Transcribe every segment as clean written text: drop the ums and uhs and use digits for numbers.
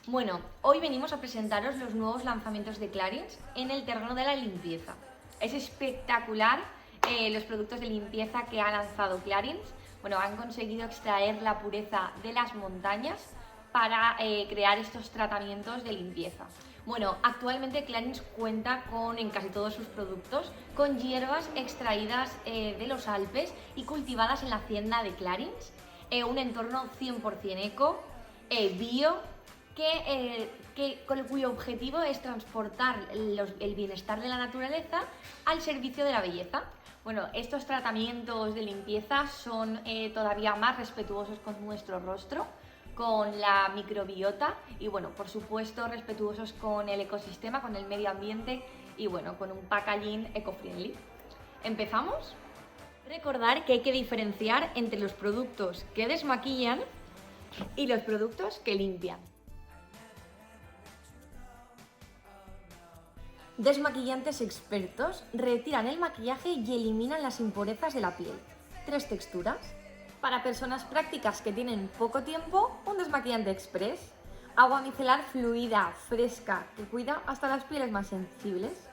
Bueno, hoy venimos a presentaros los nuevos lanzamientos de Clarins en el terreno de la limpieza. Es espectacular los productos de limpieza que ha lanzado Clarins. Bueno, han conseguido extraer la pureza de las montañas para crear estos tratamientos de limpieza. Bueno, actualmente Clarins cuenta en casi todos sus productos con hierbas extraídas de los Alpes y cultivadas en la hacienda de Clarins, un entorno 100% eco, bio, cuyo objetivo es transportar el bienestar de la naturaleza al servicio de la belleza. Bueno, estos tratamientos de limpieza son todavía más respetuosos con nuestro rostro, con la microbiota y, bueno, por supuesto, respetuosos con el ecosistema, con el medio ambiente y, bueno, con un packaging eco-friendly. ¿Empezamos? Recordar que hay que diferenciar entre los productos que desmaquillan y los productos que limpian. Desmaquillantes expertos retiran el maquillaje y eliminan las impurezas de la piel. 3 texturas. Para personas prácticas que tienen poco tiempo, un desmaquillante express. Agua micelar fluida, fresca, que cuida hasta las pieles más sensibles.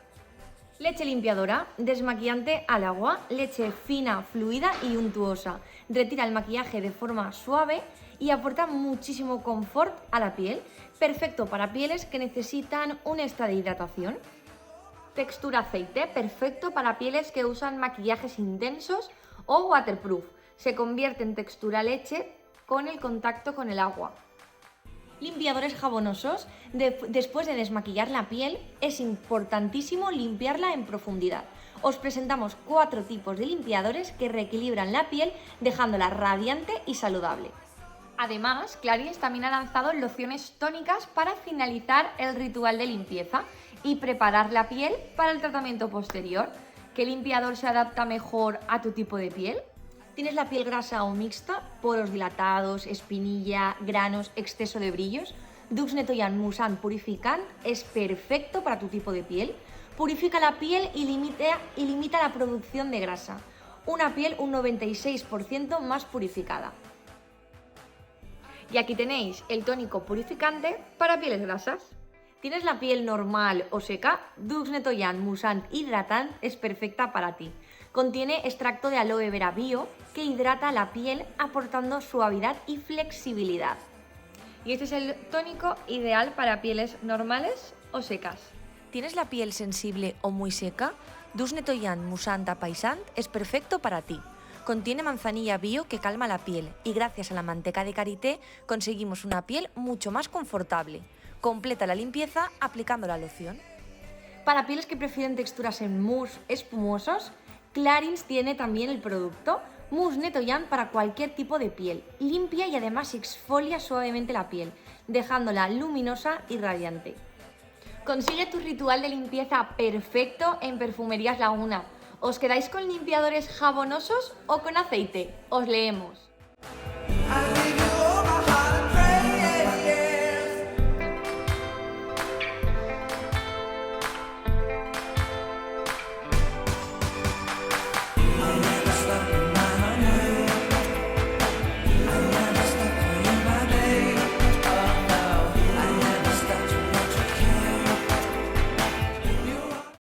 Leche limpiadora, desmaquillante al agua, leche fina, fluida y untuosa. Retira el maquillaje de forma suave y aporta muchísimo confort a la piel. Perfecto para pieles que necesitan un extra de hidratación. Textura aceite, perfecto para pieles que usan maquillajes intensos o waterproof. Se convierte en textura leche con el contacto con el agua. Limpiadores jabonosos. Después de desmaquillar la piel, es importantísimo limpiarla en profundidad. Os presentamos 4 tipos de limpiadores que reequilibran la piel dejándola radiante y saludable. Además, Clarins también ha lanzado lociones tónicas para finalizar el ritual de limpieza y preparar la piel para el tratamiento posterior. ¿Qué limpiador se adapta mejor a tu tipo de piel? ¿Tienes la piel grasa o mixta? ¿Poros dilatados, espinilla, granos, exceso de brillos? Dux Netoyan Moussant Purificant es perfecto para tu tipo de piel. Purifica la piel y limita la producción de grasa. Una piel un 96% más purificada. Y aquí tenéis el tónico purificante para pieles grasas. ¿Tienes la piel normal o seca? Dux Netoyan Moussant Hydratant es perfecta para ti. Contiene extracto de aloe vera bio que hidrata la piel aportando suavidad y flexibilidad. Y este es el tónico ideal para pieles normales o secas. ¿Tienes la piel sensible o muy seca? Dux Netoyan Moussant Apaisant es perfecto para ti. Contiene manzanilla bio que calma la piel y gracias a la manteca de karité conseguimos una piel mucho más confortable. Completa la limpieza aplicando la loción. Para pieles que prefieren texturas en mousse espumosos, Clarins tiene también el producto Mousse Netoyan para cualquier tipo de piel. Limpia y además exfolia suavemente la piel, dejándola luminosa y radiante. Consigue tu ritual de limpieza perfecto en Perfumerías Laguna. ¿Os quedáis con limpiadores jabonosos o con aceite? Os leemos.